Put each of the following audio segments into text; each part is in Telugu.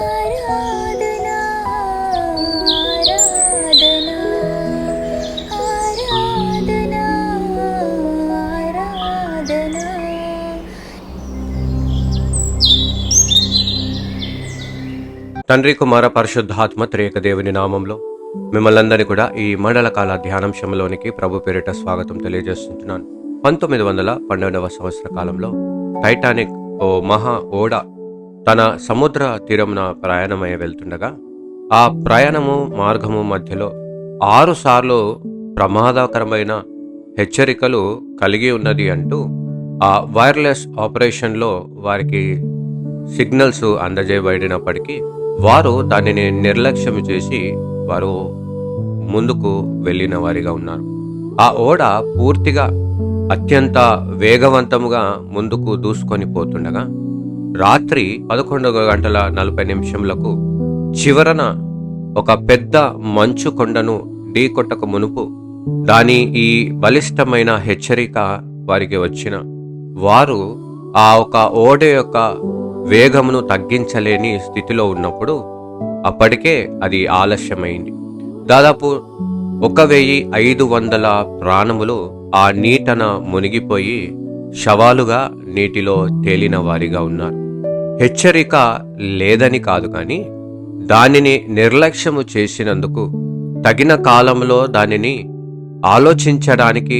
ఆరాధనా ఆరాధనా ఆరాధనా ఆరాధనా. తండ్రి, కుమార, పరిశుద్ధాత్మ త్రియక దేవుని నామంలో మిమ్మల్ని అందరినీ కూడా ఈ మండల కాల ధ్యానాంశంలోనికి ప్రభు పేరిట స్వాగతం తెలియజేస్తుంటున్నాను. 1912వ సంవత్సర కాలంలో టైటానిక్ ఓ మహా ఓడ తన సముద్ర తీరమున ప్రయాణమై వెళ్తుండగా ఆ ప్రయాణము మార్గము మధ్యలో 6 సార్లు ప్రమాదకరమైన హెచ్చరికలు కలిగి ఉన్నది అంటూ ఆ వైర్లెస్ ఆపరేషన్లో వారికి సిగ్నల్స్ అందజేయబడినప్పటికీ వారు దానిని నిర్లక్ష్యం చేసి వారు ముందుకు వెళ్ళిన వారిగా ఉన్నారు. ఆ ఓడ పూర్తిగా అత్యంత వేగవంతముగా ముందుకు దూసుకొని పోతుండగా రాత్రి 11:40 చివరన ఒక పెద్ద మంచు కొండను ఢీకొట్టక మునుపు దాని ఈ బలిష్టమైన హెచ్చరిక వారికి వచ్చిన వారు ఆ ఒక ఓడ యొక్క వేగమును తగ్గించలేని స్థితిలో ఉన్నప్పుడు అప్పటికే అది ఆలస్యమైంది. దాదాపు 1500 ప్రాణములు ఆ నీటన మునిగిపోయి శవాలుగా నీటిలో తేలిన వారిగా ఉన్నారు. హెచ్చరిక లేదని కాదు, కానీ దానిని నిర్లక్ష్యము చేసినందుకు తగిన కాలంలో దానిని ఆలోచించడానికి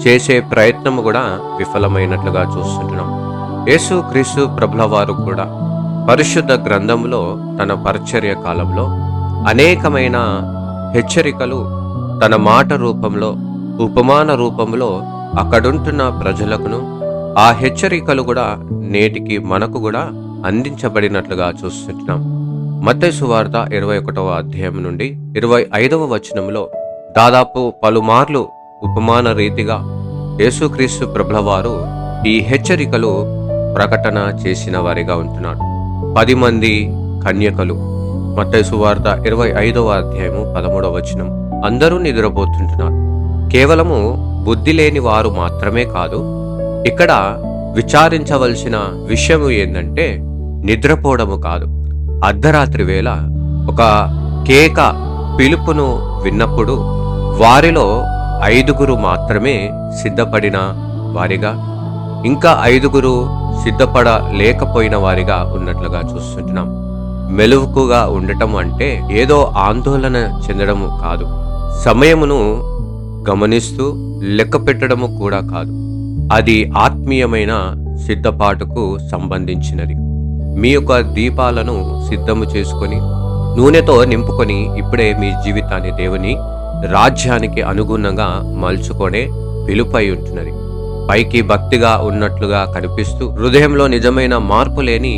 చేసే ప్రయత్నము కూడా విఫలమైనట్లుగా చూస్తుంటున్నాం. యేసుక్రీస్తు ప్రభుల వారు కూడా పరిశుద్ధ గ్రంథంలో తన పరిచర్య కాలంలో అనేకమైన హెచ్చరికలు తన మాట రూపంలో, ఉపమాన రూపంలో అక్కడుంటున్న ప్రజలకును ఆ హెచ్చరికలు కూడా నేటికి మనకు కూడా అందించబడినట్లుగా చూస్తుంటున్నాం. మత్తయి సువార్త 21వ అధ్యాయం నుండి 25వ వచనంలో దాదాపు పలుమార్లు ఉపమాన రీతిగా యేసుక్రీస్తు ప్రభుల వారు ఈ హెచ్చరికలు ప్రకటన చేసిన వారిగా ఉంటున్నాడు. 10 మంది కన్యకలు, మత్తయి సువార్త 25వ అధ్యాయము 13వ వచనం. అందరూ నిద్రపోతుంటున్నారు. కేవలము బుద్ధి లేని వారు మాత్రమే కాదు, ఇక్కడ విచారించవలసిన విషయము ఏంటంటే నిద్రపోవడము కాదు. అర్ధరాత్రి వేళ ఒక కేక పిలుపును విన్నప్పుడు వారిలో 5 మాత్రమే సిద్ధపడిన వారిగా, ఇంకా 5 సిద్ధపడలేకపోయిన వారిగా ఉన్నట్లుగా చూస్తుంటున్నాం. మెలకువగా ఉండటం అంటే ఏదో ఆందోళన చెందడము కాదు, సమయమును గమనిస్తూ లెక్క పెట్టడము కూడా కాదు. అది ఆత్మీయమైన సిద్ధపాటుకు సంబంధించినది. మీ యొక్క దీపాలను సిద్ధము చేసుకొని నూనెతో నింపుకొని ఇప్పుడే మీ జీవితాన్ని దేవుని రాజ్యానికి అనుగుణంగా మలుచుకొనే పిలుపై ఉంటున్నది. పైకి భక్తిగా ఉన్నట్లుగా కనిపిస్తూ హృదయంలో నిజమైన మార్పు లేని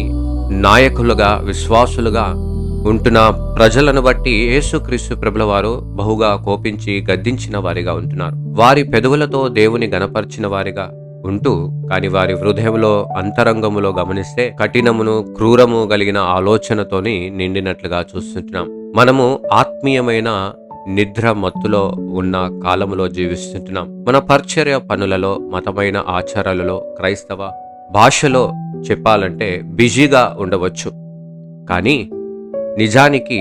నాయకులుగా, విశ్వాసులుగా ఉంటున్న ప్రజలను బట్టి యేసుక్రీస్తు ప్రభుల వారు బహుగా కోపించి గద్దించిన వారిగా ఉంటున్నారు. వారి పెదవులతో దేవుని గణపరిచిన వారిగా ఉంటూ కాని వారి హృదయంలో అంతరంగములో గమనిస్తే కఠినమును, క్రూరము కలిగిన ఆలోచనతోని నిండినట్లుగా చూస్తుంటున్నాం. మనము ఆత్మీయమైన నిద్ర మత్తులో ఉన్న కాలములో జీవిస్తుంటున్నాం. మన పరిచర్య పనులలో, మతమైన ఆచారాలలో, క్రైస్తవ భాషలో చెప్పాలంటే బిజీగా ఉండవచ్చు, కానీ నిజానికి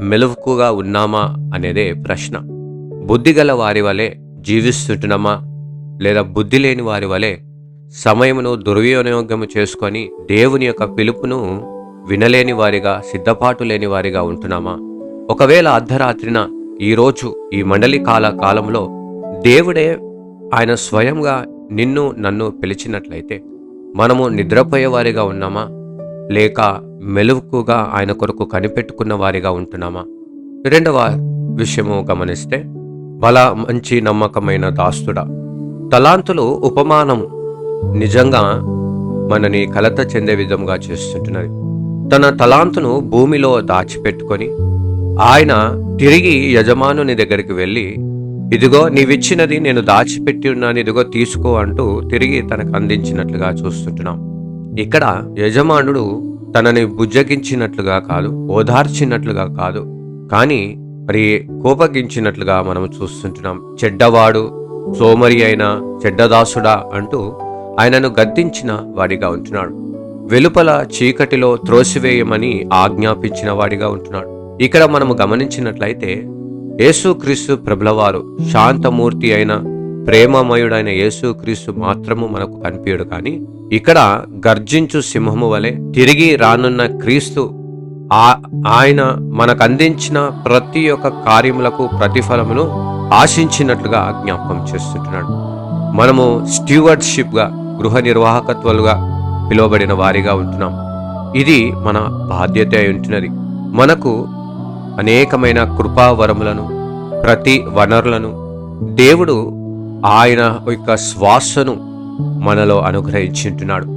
మెలకువగా ఉన్నామా అనేదే ప్రశ్న. బుద్ధిగల వారి వలె జీవిస్తుంటున్నామా, లేదా బుద్ధి లేని వారి వలె సమయమును దుర్వినియోగము చేసుకొని దేవుని యొక్క పిలుపును వినలేని వారిగా, సిద్ధపాటు లేని వారిగా ఉంటున్నామా? ఒకవేళ అర్ధరాత్రిన ఈరోజు ఈ మండలి కాలంలో దేవుడే ఆయన స్వయంగా నిన్ను నన్ను పిలిచినట్లయితే మనము నిద్రపోయే వారిగా ఉన్నామా, లేక మెలకుగా ఆయన కొరకు కనిపెట్టుకున్న వారిగా ఉంటున్నామా? 2వ విషయము గమనిస్తే, మంచి నమ్మకమైన దాస్తుడా. తలాంతులు ఉపమానం నిజంగా మనని కలత చెందే విధంగా చేస్తుంటున్నది. తన తలాంతును భూమిలో దాచిపెట్టుకొని ఆయన తిరిగి యజమానుని దగ్గరికి వెళ్ళి, ఇదిగో నీవిచ్చినది నేను దాచిపెట్టి ఉన్నాను, ఇదిగో తీసుకో అంటూ తిరిగి తనకు అందించినట్లుగా చూస్తుంటున్నాం. ఇక్కడ యజమానుడు తనని బుజ్జగించినట్లుగా కాదు, ఓదార్చినట్లుగా కాదు, కానీ మరి కోపగించినట్లుగా మనం చూస్తుంటున్నాం. చెడ్డవాడు, సోమరి అయిన చెడ్డదాసుడా అంటూ ఆయనను గద్దించిన వాడిగా ఉంటున్నాడు. వెలుపల చీకటిలో త్రోసివేయమని ఆజ్ఞాపించిన వాడిగా ఉంటున్నాడు. ఇక్కడ మనము గమనించినట్లయితే యేసుక్రీస్తు ప్రభులవారు శాంతమూర్తి అయిన ప్రేమమయుడైన యేసుక్రీస్తు మాత్రము మనకు కనిపించడు. కానీ ఇక్కడ గర్జించు సింహము వలె తిరిగి రానున్న క్రీస్తు ఆయన మనకు అందించిన ప్రతి ఒక్క కార్యములకు ప్రతిఫలమును ఆశించినట్లుగా జ్ఞాపకం చేస్తుంటున్నాడు. మనము స్టీవర్డ్షిప్ గా, గృహ నిర్వాహకత్వాలుగా పిలువబడిన వారిగా ఉంటున్నాం. ఇది మన బాధ్యత అయి ఉంటున్నది. మనకు అనేకమైన కృపావరములను, ప్రతి వనరులను దేవుడు ఆయన యొక్క శ్వాసను మనలో అనుగ్రహించుంటున్నాడు.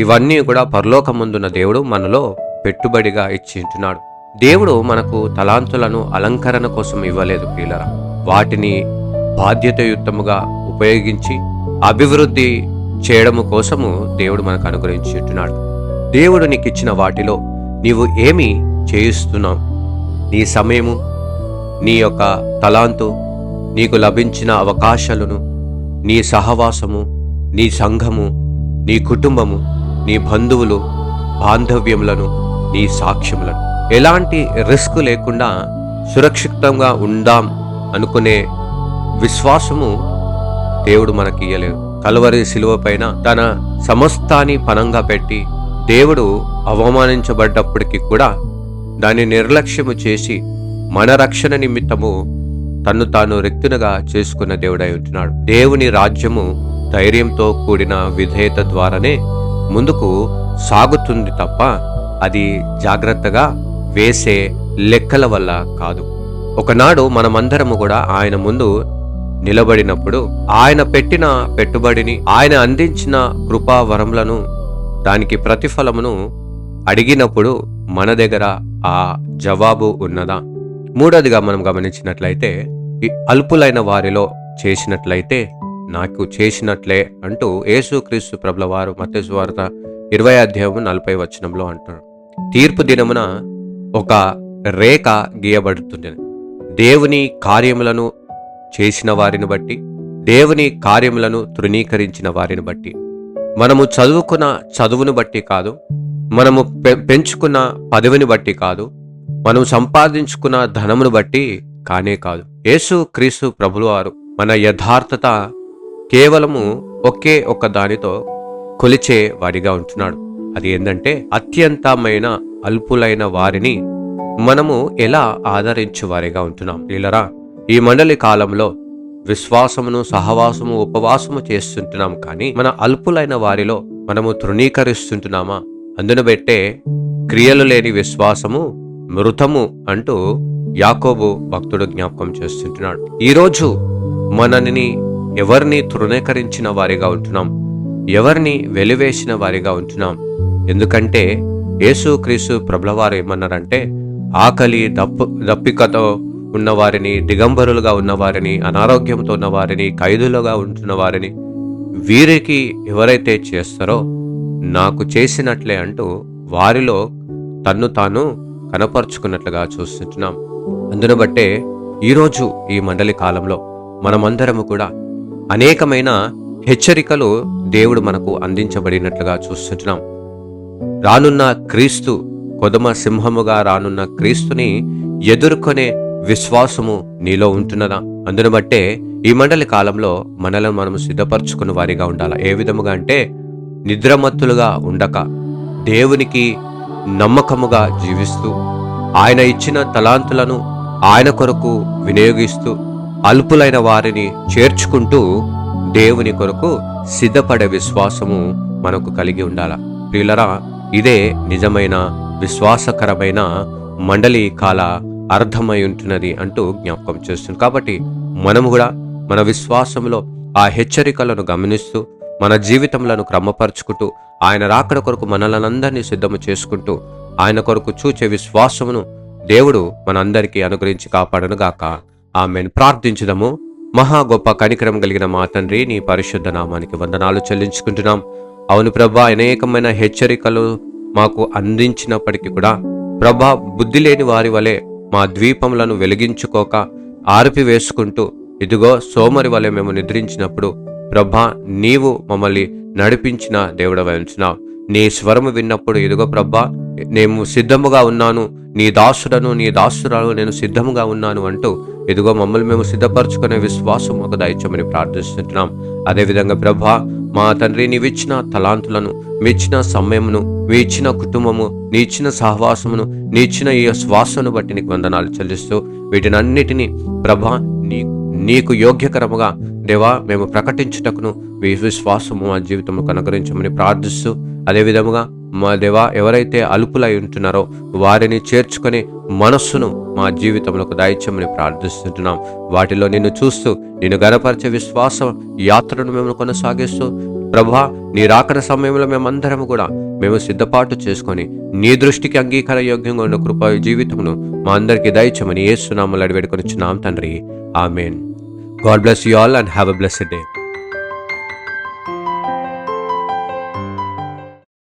ఇవన్నీ కూడా పరలోకమందున్న దేవుడు మనలో పెట్టుబడిగా ఇచ్చింటున్నాడు. దేవుడు మనకు తలాంతులను అలంకరణ కోసం ఇవ్వలేదు ప్రియులరా. వాటిని బాధ్యతయుక్తముగా ఉపయోగించి అభివృద్ధి చేయడము కోసము దేవుడు మనకు అనుగ్రహించుంటున్నాడు. దేవుడు నీకు ఇచ్చిన వాటిలో నీవు ఏమి చేయిస్తున్నావు? నీ సమయము, నీ యొక్క తలాంతు, నీకు లభించిన అవకాశాలను, నీ సహవాసము, నీ సంఘము, నీ కుటుంబము, నీ బంధువులు, బాంధవ్యములను, నీ సాక్ష్యములను ఎలాంటి రిస్క్ లేకుండా సురక్షితంగా ఉందాం అనుకునే విశ్వాసము దేవుడు మనకి ఇయ్యలేదు. కల్వరి శిలువ పైన తన సమస్తాన్ని పనంగా పెట్టి దేవుడు అవమానించబడ్డప్పటికీ కూడా దాన్ని నిర్లక్ష్యము చేసి మన రక్షణ నిమిత్తము తన్ను తాను రిక్తునుగా చేసుకున్న దేవుడై ఉంటున్నాడు. దేవుని రాజ్యము ధైర్యంతో కూడిన విధేయత ద్వారానే ముందుకు సాగుతుంది తప్ప అది జాగ్రత్తగా వేసే లెక్కల వల్ల కాదు. ఒకనాడు మనమందరము కూడా ఆయన ముందు నిలబడినప్పుడు ఆయన పెట్టిన పెట్టుబడిని, ఆయన అందించిన కృపా వరములను, దానికి ప్రతిఫలమును అడిగినప్పుడు మన దగ్గర ఆ జవాబు ఉన్నదా? మూడోదిగా మనం గమనించినట్లయితే, ఈ అల్పులైన వారిలో చేసినట్లయితే నాకు చేసినట్లే అంటూ యేసుక్రీస్తు ప్రభుల వారు మత్తయి సువార్త 20:40 అంటారు. తీర్పు దినమున ఒక రేఖ గీయబడుతుంది. దేవుని కార్యములను చేసిన వారిని బట్టి, దేవుని కార్యములను తృణీకరించిన వారిని బట్టి, మనము చదువుకున్న చదువును బట్టి కాదు, మనము పెంచుకున్న పదవిని బట్టి కాదు, మనం సంపాదించుకున్న ధనమును బట్టి కానే కాదు. యేసుక్రీస్తు ప్రభువారు మన యథార్థత కేవలము ఒకే ఒక్క దానితో కొలిచే వాడిగా ఉంటున్నాడు. అది ఏంటంటే, అత్యంతమైన అల్పులైన వారిని మనము ఎలా ఆదరించు వారిగా ఉంటున్నాం. వీళ్ళరా, ఈ మండలి కాలంలో విశ్వాసమును, సహవాసము, ఉపవాసము చేస్తుంటున్నాం. కానీ మన అల్పులైన వారిలో మనము తృణీకరిస్తుంటున్నామా? అందును బట్టే క్రియలు లేని విశ్వాసము మృతము అంటూ యాకోబు భక్తుడు జ్ఞాపకం చేస్తుంటున్నాడు. ఈరోజు మనని ఎవరిని తృణీకరించిన వారిగా ఉంటున్నాం, ఎవరిని వెలివేసిన వారిగా ఉంటున్నాం. ఎందుకంటే యేసుక్రీస్తు ప్రభులవారు ఏమన్నారంటే, ఆకలి దప్పికతో ఉన్నవారిని, దిగంబరులుగా ఉన్నవారిని, అనారోగ్యంతో ఉన్నవారిని, ఖైదులుగా ఉంటున్న వారిని, వీరికి ఎవరైతే చేస్తారో నాకు చేసినట్లే అంటూ వారిలో తన్ను తాను కనపరుచుకున్నట్లుగా చూస్తుంటున్నాం. అందును బట్టే ఈరోజు ఈ మండలి కాలంలో మనమందరము కూడా అనేకమైన హెచ్చరికలు దేవుడు మనకు అందించబడినట్లుగా చూస్తుంటున్నాం. రానున్న క్రీస్తు, కొదమ సింహముగా రానున్న క్రీస్తుని ఎదుర్కొనే విశ్వాసము నీలో ఉంటున్నదా? అందును బట్టే ఈ మండలి కాలంలో మనలను మనము సిద్ధపరచుకున్న వారిగా ఉండాలి. ఏ విధముగా అంటే, నిద్రమత్తులుగా ఉండక దేవునికి నమ్మకముగా జీవిస్తూ, ఆయన ఇచ్చిన తలాంతులను ఆయన కొరకు వినియోగిస్తూ, అల్పులైన వారిని చేర్చుకుంటూ దేవుని కొరకు సిద్ధపడే విశ్వాసము మనకు కలిగి ఉండాల. ప్రియులరా, ఇదే నిజమైన విశ్వాసకరమైన మండలి కాల అర్థమై ఉంటున్నది అంటూ జ్ఞాపకం చేస్తుంది. కాబట్టి మనము కూడా మన విశ్వాసంలో ఆ హెచ్చరికలను గమనిస్తూ, మన జీవితములను క్రమపరుచుకుంటూ, ఆయన రాకడ కొరకు మనలందరినీ సిద్ధము చేసుకుంటూ, ఆయన కొరకు చూచే విశ్వాసమును దేవుడు మనందరికీ అనుగ్రహించి కాపాడను గాక. ఆమెన్. ప్రార్థించుదాము. మహా గొప్ప కనికరం కలిగిన మా తండ్రి, నీ పరిశుద్ధ నామానికి వందనాలు చెల్లించుకుంటున్నాం. అవును ప్రభా, అనేకమైన హెచ్చరికలు మాకు అందించినప్పటికీ కూడా ప్రభా, బుద్ధి లేని వారి వలె మా ద్వీపములను వెలిగించుకోక ఆర్పివేసుకుంటూ, ఇదిగో సోమరి వలె మేము నిద్రించినప్పుడు ప్రభా, నీవు మమ్మల్ని నడిపించిన దేవుడవై ఉంటున్నావు. నీ స్వరము విన్నప్పుడు ఇదిగో ప్రభా నేను సిద్ధముగా ఉన్నాను, నీ దాసుడను నీ దాసురాలు నేను సిద్ధముగా ఉన్నాను అంటూ ఇదిగో మమ్మల్ని మేము సిద్ధపరచుకునే విశ్వాసం ఒక దయచమని ప్రార్థిస్తుంటున్నాం. అదేవిధంగా ప్రభా మా తండ్రి నీవిచ్చిన తలాంతులను, మీ ఇచ్చిన సమయమును, మీ ఇచ్చిన కుటుంబము, నీ ఇచ్చిన సహవాసమును, నీ ఇచ్చిన ఈ శ్వాసను బట్టి నీకు వందనాలు చెల్లిస్తూ వీటినన్నిటినీ ప్రభా నీకు యోగ్యకరముగా దేవా మేము ప్రకటించుటకును మీ విశ్వాసము మా జీవితంలో కనుగరించమని ప్రార్థిస్తూ, అదేవిధముగా మా దేవా ఎవరైతే అలుపులై ఉంటున్నారో వారిని చేర్చుకొని మనస్సును మా జీవితంలో దయచేయమని ప్రార్థిస్తుంటున్నాం. వాటిలో నిన్ను చూస్తూ నిన్ను గణపరిచే విశ్వాస యాత్రను మేము కొనసాగిస్తూ ప్రభా నీ రాకడ సమయంలో మేమందరము కూడా మేము సిద్ధపాటు చేసుకొని నీ దృష్టికి అంగీకార యోగ్యంగా ఉన్న కృప జీవితమును మా అందరికీ దయచేయమని యేసు నామములో అడివేడుకొనిచున్నాం తండ్రి. ఆమేన్. God bless you all and have a blessed day.